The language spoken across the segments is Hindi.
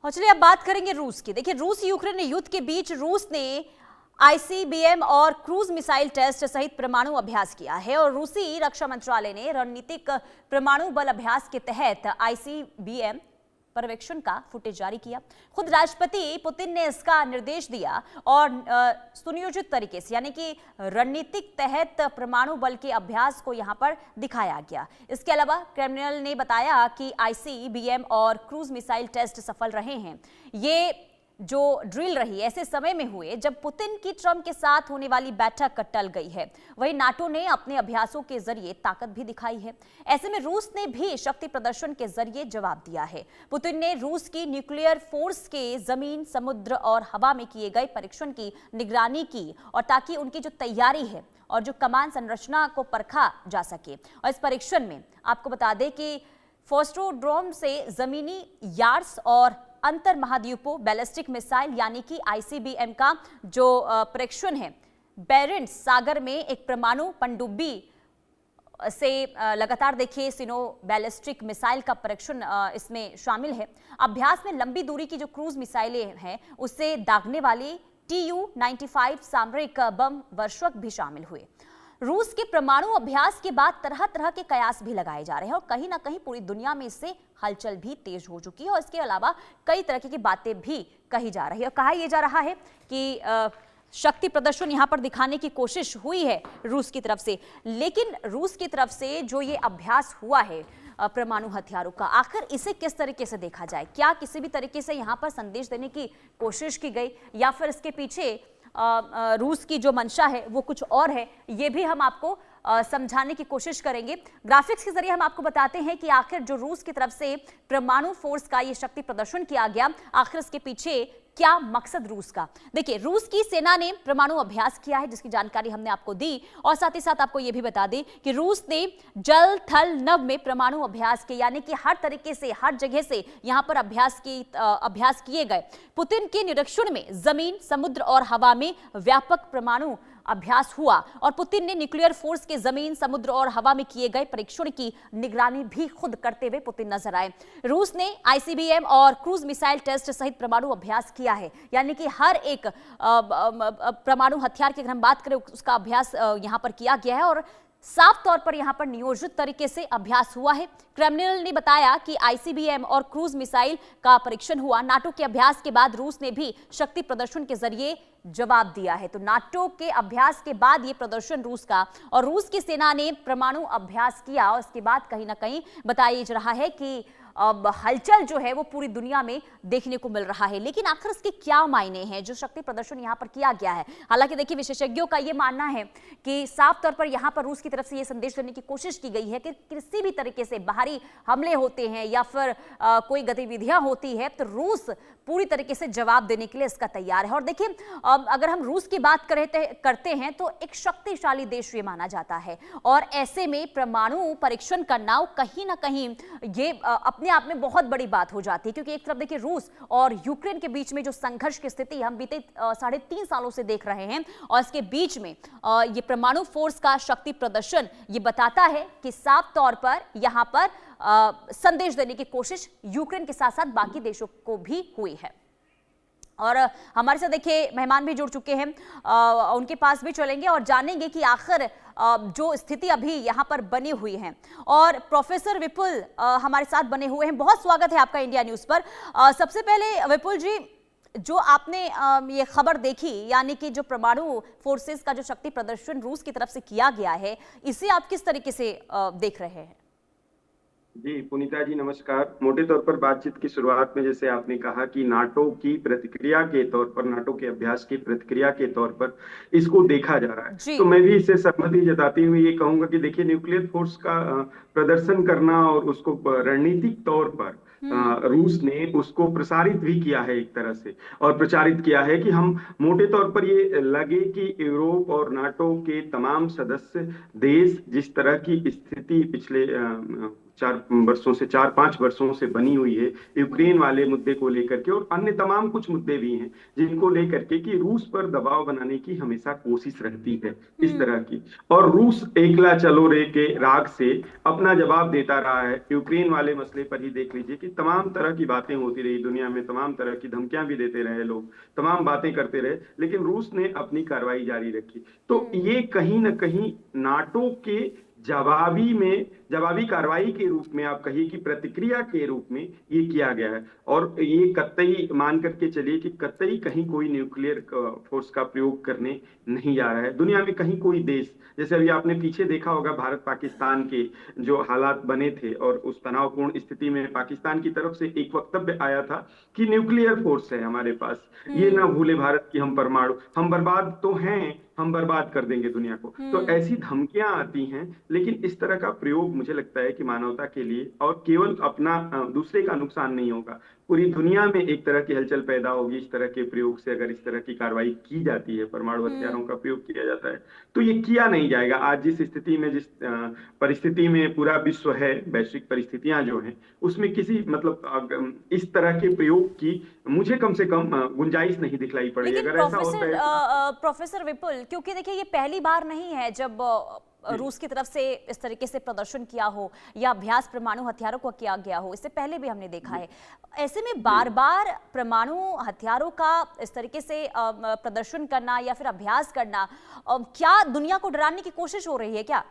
और चलिए अब बात करेंगे रूस की। देखिए, रूस यूक्रेन युद्ध के बीच रूस ने आईसीबीएम और क्रूज मिसाइल टेस्ट सहित परमाणु अभ्यास किया है और रूसी रक्षा मंत्रालय ने रणनीतिक परमाणु बल अभ्यास के तहत आईसीबीएम पर्यवेक्षण का फुटेज जारी किया। खुद राष्ट्रपति पुतिन ने इसका निर्देश दिया और सुनियोजित तरीके से यानी कि रणनीतिक तहत परमाणु बल के अभ्यास को यहां पर दिखाया गया। इसके अलावा क्रेमलिन ने बताया कि आईसीबीएम और क्रूज मिसाइल टेस्ट सफल रहे हैं। ये जो ड्रिल रही ऐसे समय में हुए जब पुतिन की ट्रंप के साथ होने वाली बैठक टल गई है। वहीं नाटो ने अपने अभ्यासों के जरिए ताकत भी दिखाई है। ऐसे में रूस ने भी शक्ति प्रदर्शन के जरिए जवाब दिया है। पुतिन ने रूस की न्यूक्लियर फोर्स के जमीन, समुद्र और हवा में किए गए परीक्षण की निगरानी की और ताकि उनकी जो तैयारी है और जो कमान संरचना को परखा जा सके। और इस परीक्षण में आपको बता दें कि फोस्ट्रोड्रोम से जमीनी यार्ड्स और अंतर महाद्वीपों बैलिस्टिक मिसाइल यानी कि आईसीबीएम का जो परीक्षण है बेरेंट्स सागर में एक परमाणु पनडुब्बी से लगातार देखिए सिनो बैलिस्टिक मिसाइल का परीक्षण इसमें शामिल है। अभ्यास में लंबी दूरी की जो क्रूज मिसाइलें हैं उससे दागने वाली TU-95 सामरिक बम वर्षक भी शामिल हुए। रूस के परमाणु अभ्यास के बाद तरह तरह के कयास भी लगाए जा रहे हैं और कहीं ना कहीं पूरी दुनिया में इससे हलचल भी तेज हो चुकी है और इसके अलावा कई तरह की बातें भी कही जा रही है और कहा यह जा रहा है कि शक्ति प्रदर्शन यहां पर दिखाने की कोशिश हुई है रूस की तरफ से। लेकिन रूस की तरफ से जो ये अभ्यास हुआ है परमाणु हथियारों का, आखिर इसे किस तरीके से देखा जाए? क्या किसी भी तरीके से यहां पर संदेश देने की कोशिश की गई या फिर इसके पीछे रूस की जो मंशा है वो कुछ और है? ये भी हम आपको समझाने की कोशिश करेंगे। ग्राफिक्स के जरिए हम आपको बताते हैं कि आखिर जो रूस की तरफ से परमाणु फोर्स का ये शक्ति प्रदर्शन किया गया, आखिर इसके पीछे क्या मकसद रूस का। देखिए, रूस की सेना ने परमाणु अभ्यास किया है जिसकी जानकारी हमने आपको दी और साथ ही साथ आपको यह भी बता दें कि रूस ने जल, थल, नभ में परमाणु अभ्यास किए यानी कि हर तरीके से हर जगह से यहां पर अभ्यास किए गए। पुतिन के निरीक्षण में जमीन, समुद्र और हवा में व्यापक परमाणु अभ्यास हुआ और पुतिन ने न्यूक्लियर फोर्स के जमीन, समुद्र और हवा में किए गए परीक्षण की निगरानी भी खुद करते हुए पुतिन नजर आए। रूस ने आईसीबीएम और क्रूज मिसाइल टेस्ट सहित परमाणु अभ्यास किया है यानी कि हर एक परमाणु हथियार की अगर हम बात करें उसका अभ्यास यहां पर किया गया है और साफ तौर पर यहां पर नियोजित तरीके से अभ्यास हुआ है। क्रेमलिन ने बताया कि आईसीबीएम और क्रूज मिसाइल का परीक्षण हुआ। नाटो के अभ्यास के बाद रूस ने भी शक्ति प्रदर्शन के जरिए जवाब दिया है। तो नाटो के अभ्यास के बाद ये प्रदर्शन रूस का और रूस की सेना ने परमाणु अभ्यास किया और इसके बाद कहीं ना कहीं बताया जा रहा है कि अब हलचल जो है वो पूरी दुनिया में देखने को मिल रहा है। लेकिन आखिर इसके क्या मायने हैं जो शक्ति प्रदर्शन यहां पर किया गया है? हालांकि देखिए, विशेषज्ञों का यह मानना है कि साफ तौर पर यहां पर रूस की तरफ से यह संदेश देने की कोशिश की गई है कि किसी भी तरीके से बाहरी हमले होते हैं या फिर कोई गतिविधियां होती है तो रूस पूरी तरीके से जवाब देने के लिए इसका तैयार है। और देखिए, अगर हम रूस की बात करते हैं तो एक शक्तिशाली देश ये माना जाता है और ऐसे में परमाणु परीक्षण करना कहीं ना कहीं ये अपने आप में बहुत बड़ी बात हो जाती है क्योंकि एक तरफ देखिए रूस और यूक्रेन के बीच में जो संघर्ष की स्थिति हम बीते 3.5 सालों से देख रहे हैं और इसके बीच में ये परमाणु फोर्स का शक्ति प्रदर्शन ये बताता है कि साफ तौर पर यहां पर संदेश देने की कोशिश यूक्रेन के साथ साथ बाकी देशों को भी हुई है। और हमारे साथ देखिए मेहमान भी जुड़ चुके हैं, उनके पास भी चलेंगे और जानेंगे कि आखिर जो स्थिति अभी यहाँ पर बनी हुई है। और प्रोफेसर विपुल हमारे साथ बने हुए हैं। बहुत स्वागत है आपका इंडिया न्यूज पर। सबसे पहले विपुल जी, जो आपने ये खबर देखी यानी कि जो परमाणु फोर्सेस का जो शक्ति प्रदर्शन रूस की तरफ से किया गया है, इसे आप किस तरीके से देख रहे हैं? जी पुनीता जी नमस्कार। मोटे तौर पर बातचीत की शुरुआत में जैसे आपने कहा कि नाटो की प्रतिक्रिया के तौर पर, नाटो के अभ्यास की प्रतिक्रिया के तौर पर इसको देखा जा रहा है, तो मैं भी इससे सहमति जताते हुए ये कहूंगा कि देखिए, न्यूक्लियर फोर्स का प्रदर्शन करना और उसको रणनीतिक तौर पर रूस ने उसको प्रसारित भी किया है एक तरह से और प्रचारित किया है कि हम मोटे तौर पर ये लगे कि यूरोप और नाटो के तमाम सदस्य देश जिस तरह की स्थिति पिछले 4-5 वर्षों से बनी हुई है यूक्रेन वाले मुद्दे को लेकर के, और अन्य तमाम कुछ मुद्दे भी हैं जिनको लेकर के कि रूस पर दबाव बनाने की हमेशा कोशिश रहती है इस तरह की। और रूस एकला चलो रे के राग से अपना जवाब देता रहा है। यूक्रेन वाले मसले पर ही देख लीजिए कि तमाम तरह की बातें होती रही दुनिया में, तमाम तरह की धमकियां भी देते रहे लोग, तमाम बातें करते रहे, लेकिन रूस ने अपनी कार्रवाई जारी रखी। तो ये कहीं ना कहीं नाटो के जवाबी कार्रवाई के रूप में, आप कहिए कि प्रतिक्रिया के रूप में ये किया गया है। और ये कतई मान करके चलिए कि कतई कहीं कोई न्यूक्लियर फोर्स का प्रयोग करने नहीं जा रहा है दुनिया में कहीं कोई देश। जैसे अभी आपने पीछे देखा होगा भारत पाकिस्तान के जो हालात बने थे, और उस तनावपूर्ण स्थिति में पाकिस्तान की तरफ से एक वक्तव्य आया था कि न्यूक्लियर फोर्स है हमारे पास, ये ना भूले भारत की हम परमाणु, हम बर्बाद तो हैं, हम बर्बाद कर देंगे दुनिया को। तो ऐसी धमकियां आती हैं, लेकिन इस तरह का प्रयोग मुझे लगता है कि मानवता के लिए, और केवल अपना दूसरे का नुकसान नहीं होगा, पूरी दुनिया में एक तरह की हलचल पैदा होगी इस तरह के प्रयोग से। अगर इस तरह की कार्रवाई की जाती है, परमाणु हथियारों का प्रयोग किया जाता है, तो ये किया नहीं जाएगा। आज जिस स्थिति में, जिस परिस्थिति में पूरा विश्व है, वैश्विक परिस्थितियां जो हैं, उसमें किसी मतलब इस तरह के प्रयोग की मुझे कम से कम गुंजाइश नहीं दिखलाई पड़ी। अगर ऐसा होता है प्रोफेसर विपुल, क्योंकि देखिए ये पहली बार नहीं है जब रूस की तरफ से इस तरीके से प्रदर्शन किया हो या अभ्यास परमाणु हथियारों को किया गया हो, इससे पहले भी हमने देखा है। ऐसे में बार बार परमाणु हथियारों का इस तरीके से प्रदर्शन करना या फिर अभ्यास करना, क्या दुनिया को डराने की कोशिश हो रही है क्या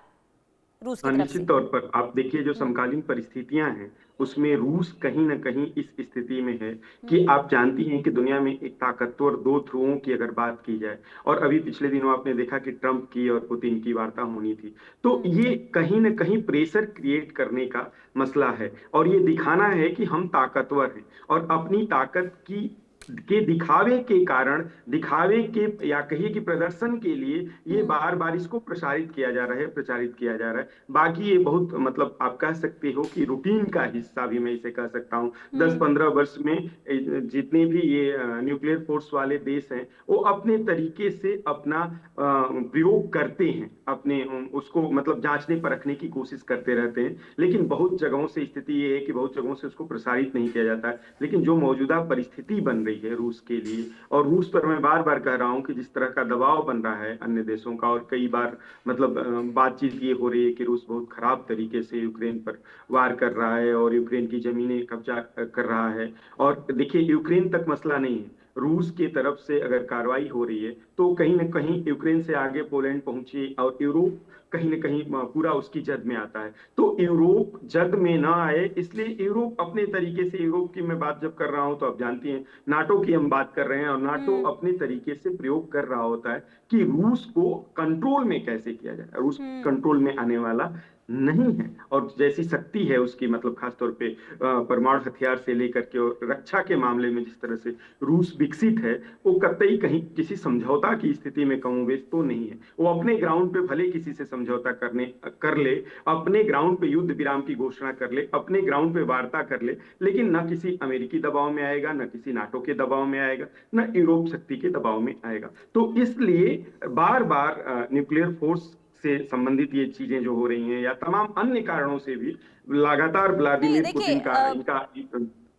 रूस की तरफ से? निश्चित तौर पर आप देखिए जो समकालीन परिस्थितियां हैं उसमें रूस कहीं ना कहीं इस स्थिति में है कि आप जानती हैं कि दुनिया में एक ताकतवर दो ध्रुवों की अगर बात की जाए, और अभी पिछले दिनों आपने देखा कि ट्रंप की और पुतिन की वार्ता होनी थी, तो ये कहीं ना कहीं प्रेशर क्रिएट करने का मसला है, और ये दिखाना है कि हम ताकतवर हैं, और अपनी ताकत के दिखावे के कारण, दिखावे के या कहिए कि प्रदर्शन के लिए ये बार बार इसको प्रसारित किया जा रहा है, प्रचारित किया जा रहा है। बाकी ये बहुत मतलब आप कह सकते हो कि रूटीन का हिस्सा भी मैं इसे कह सकता हूँ। 10-15 वर्ष में जितने भी ये न्यूक्लियर फोर्स वाले देश हैं, वो अपने तरीके से अपना प्रयोग करते हैं, अपने उसको मतलब जांचने परखने की कोशिश करते रहते हैं, लेकिन बहुत जगहों से स्थिति ये है कि बहुत जगहों से उसको प्रसारित नहीं किया जाता है। लेकिन जो मौजूदा परिस्थिति बन रही है रूस के लिए, और रूस पर मैं बार बार कह रहा हूं कि जिस तरह का दबाव बन रहा है अन्य देशों का, और कई बार मतलब बातचीत ये हो रही है कि रूस बहुत खराब तरीके से यूक्रेन पर वार कर रहा है और यूक्रेन की जमीनें कब्जा कर रहा है। और देखिए यूक्रेन तक मसला नहीं है, रूस की तरफ से अगर कार्रवाई हो रही है तो कहीं ना कहीं यूक्रेन से आगे पोलैंड पहुंची, और यूरोप कहीं ना कहीं पूरा उसकी जद में आता है। तो यूरोप जद में ना आए, इसलिए यूरोप अपने तरीके से, यूरोप की मैं बात जब कर रहा हूं तो आप जानती हैं नाटो की हम बात कर रहे हैं, और नाटो अपने तरीके से प्रयोग कर रहा होता है कि रूस को कंट्रोल में कैसे किया जाए। रूस कंट्रोल में आने वाला नहीं है, और जैसी शक्ति है उसकी, मतलब खासतौर पे परमाणु हथियार से लेकर के और रक्षा के मामले में जिस तरह से रूस विकसित है, वो कतई कहीं किसी समझौता की स्थिति में कमोबेश तो नहीं है। वो अपने ग्राउंड पे भले किसी से समझौता कर ले, अपने ग्राउंड पे युद्ध विराम की घोषणा कर ले, अपने ग्राउंड पे वार्ता कर ले, लेकिन न किसी अमेरिकी दबाव में आएगा, न किसी नाटो के दबाव में आएगा, न यूरोप शक्ति के दबाव में आएगा। तो इसलिए बार बार न्यूक्लियर फोर्स से संबंधित ये चीजें जो हो रही हैं, या तमाम अन्य कारणों से भी लगातार व्लादिमीर पुतिन का इनका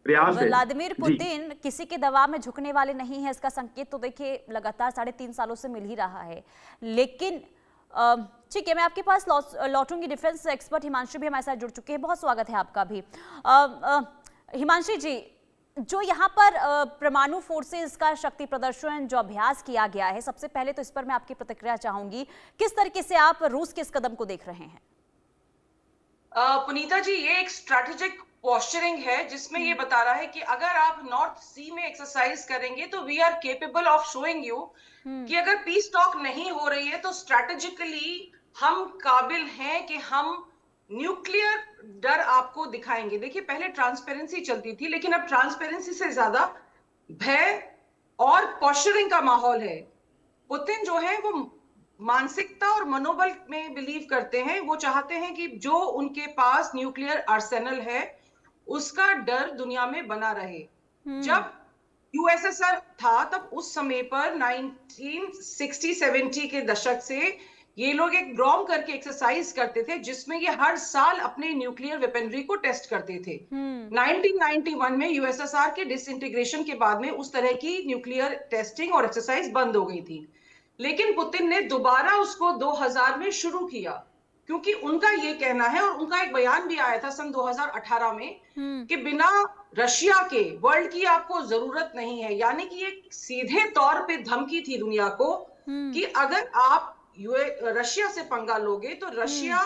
प्रयास है। व्लादिमीर पुतिन किसी के दबाव में झुकने वाले नहीं है, इसका संकेत तो देखिए लगातार 3.5 सालों से मिल ही रहा है। लेकिन ठीक है, मैं आपके पास लौटूंगी। डिफेंस एक्सपर्ट हिमांशु भी हमारे साथ जुड़ चुके हैं, बहुत स्वागत है आपका भी। हिमांशु जी, जो यहाँ पर परमाणु फोर्सेस का शक्ति प्रदर्शन जो अभ्यास किया गया है, सबसे पहले तो इस पर मैं आपकी प्रतिक्रिया चाहूंगी। किस तरीके से आप रूस के इस कदम को देख रहे हैं? पुनीता जी, ये एक स्ट्रैटेजिक पोस्चरिंग है जिसमें ये बता रहा है कि अगर आप नॉर्थ सी में एक्सरसाइज करेंगे तो we are capable of showing you कि अगर पीस टॉक नहीं हो रही है तो स्ट्रैटेजिकली हम काबिल हैं कि हम न्यूक्लियर डर आपको दिखाएंगे। देखिए, पहले ट्रांसपेरेंसी चलती थी, लेकिन अब ट्रांसपेरेंसी से ज्यादा भय और पोस्चरिंग का माहौल है। पुतिन जो है वो मानसिकता और मनोबल में बिलीव करते हैं। वो चाहते हैं कि जो उनके पास न्यूक्लियर आर्सेनल है उसका डर दुनिया में बना रहे। जब यूएसएसआर था तब उस समय पर 1960-70 के दशक से ये लोग एक ग्रॉम करके एक्सरसाइज करते थे जिसमें ये हर साल अपने न्यूक्लियर वेपनरी को टेस्ट करते थे। 1991 में यूएसएसआर के डिसइंटीग्रेशन के बाद में उस तरह की न्यूक्लियर टेस्टिंग और एक्सरसाइज बंद हो गई थी, लेकिन पुतिन ने दोबारा उसको 2000 में शुरू किया, क्योंकि उनका ये कहना है और उनका एक बयान भी आया था सन 2018 में कि बिना रशिया के वर्ल्ड की आपको जरूरत नहीं है। यानी कि ये सीधे तौर पे धमकी थी दुनिया को कि अगर आप रशिया से पंगा लोगे तो रशिया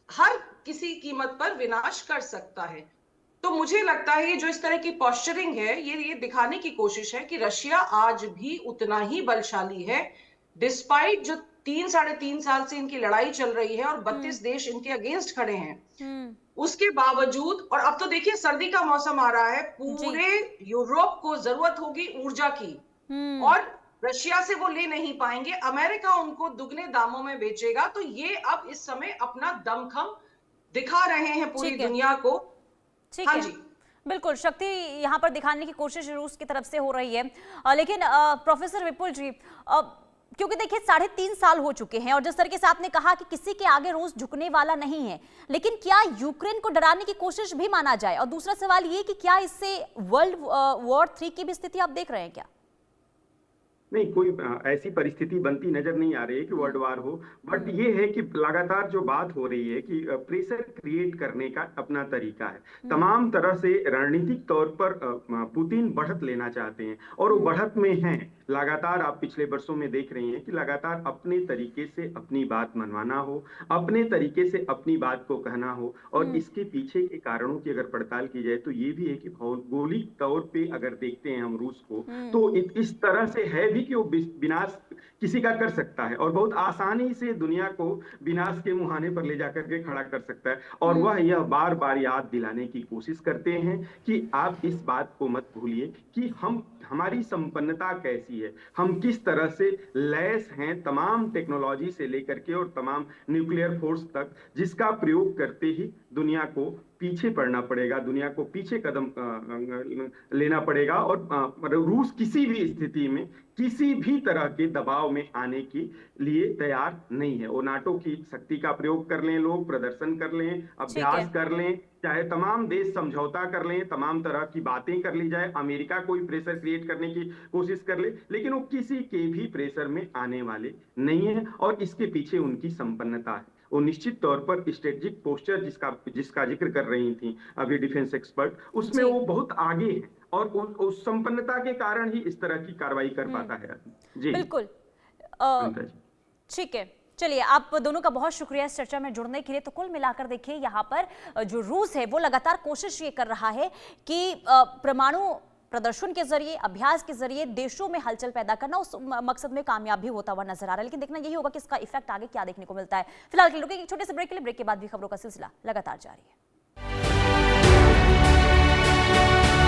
हर किसी कीमत पर विनाश कर सकता है। तो मुझे लगता है ये जो इस तरह की पॉस्चरिंग है, ये दिखाने की कोशिश है कि रशिया आज भी उतना ही बलशाली है, डिस्पाइट जो 3-3.5 साल से इनकी लड़ाई चल रही है और 32 देश इनके अगेंस्ट खड़े हैं। उसके बावजूद, और अब तो देखिए सर्दी का मौसम आ रहा है, पूरे यूरोप को जरूरत होगी ऊर्जा की और रशिया से वो ले नहीं पाएंगे, अमेरिका उनको दुगने दामों में बेचेगा। तो ये अब इस समय अपना दमखम दिखा रहे हैं पूरी दुनिया को। ठीक है जी, बिल्कुल शक्ति यहाँ पर दिखाने की कोशिश रूस की तरफ से हो रही है। लेकिन प्रोफेसर विपुल जी, क्योंकि देखिए 3.5 साल हो चुके हैं और जिस तरीके से आपने कहा कि किसी के आगे रूस झुकने वाला नहीं है, लेकिन क्या यूक्रेन को डराने की कोशिश भी माना जाए? और दूसरा सवाल ये कि क्या इससे वर्ल्ड वॉर 3 की भी स्थिति आप देख रहे हैं क्या? नहीं, कोई ऐसी परिस्थिति बनती नजर नहीं आ रही है कि वर्ल्ड वार हो, बट ये है कि लगातार जो बात हो रही है कि प्रेशर क्रिएट करने का अपना तरीका है। तमाम तरह से रणनीतिक तौर पर पुतिन बढ़त लेना चाहते हैं और वो बढ़त में हैं। लगातार आप पिछले वर्षों में देख रहे हैं कि लगातार अपने तरीके से अपनी बात मनवाना हो, अपने तरीके से अपनी बात को कहना हो, और इसके पीछे के कारणों की अगर पड़ताल की जाए तो ये भी है कि भौगोलिक तौर पे अगर देखते हैं हम रूस को, तो इस तरह से है भी कि वो विनाश किसी का कर सकता है और बहुत आसानी से दुनिया को विनाश के मुहाने पर ले जाकर के खड़ा कर सकता है। और वह यह बार बार याद दिलाने की कोशिश करते हैं कि आप इस बात को मत भूलिए कि हमारी संपन्नता कैसी है, हम किस तरह से लैस हैं तमाम टेक्नोलॉजी से लेकर के और तमाम न्यूक्लियर फोर्स तक, जिसका प्रयोग करते ही दुनिया को पीछे पड़ना पड़ेगा, दुनिया को पीछे कदम लेना पड़ेगा। और रूस किसी भी स्थिति में किसी भी तरह के दबाव में आने के लिए तैयार नहीं है। वो नाटो की शक्ति का प्रयोग कर लें, लोग प्रदर्शन कर लें, अभ्यास कर लें, चाहे तमाम देश समझौता कर लें, तमाम तरह की बातें कर ली जाए, अमेरिका कोई प्रेशर क्रिएट करने की कोशिश कर ले, लेकिन वो किसी के भी प्रेशर में आने वाले नहीं है। और इसके पीछे उनकी संपन्नता है। वो निश्चित तौर पर स्ट्रेटेजिक पोस्चर जिसका जिक्र कर रही थी अभी डिफेंस एक्सपर्ट, उसमें वो बहुत आगे है और उस संपन्नता के कारण ही इस तरह की कार्रवाई कर पाता है। जी बिल्कुल, ठीक है। चलिए, आप दोनों का बहुत शुक्रिया इस चर्चा में जुड़ने के लिए। तो कुल मिलाकर देखिए, यहाँ पर जो रूस है वो लगातार कोशिश ये कर रहा है कि परमाणु प्रदर्शन के जरिए, अभ्यास के जरिए देशों में हलचल पैदा करना, उस मकसद में कामयाब भी होता हुआ नजर आ रहा है। लेकिन देखना यही होगा कि इसका इफेक्ट आगे क्या देखने को मिलता है। फिलहाल के लिए एक छोटे से ब्रेक के लिए, ब्रेक के बाद भी खबरों का सिलसिला लगातार जारी है।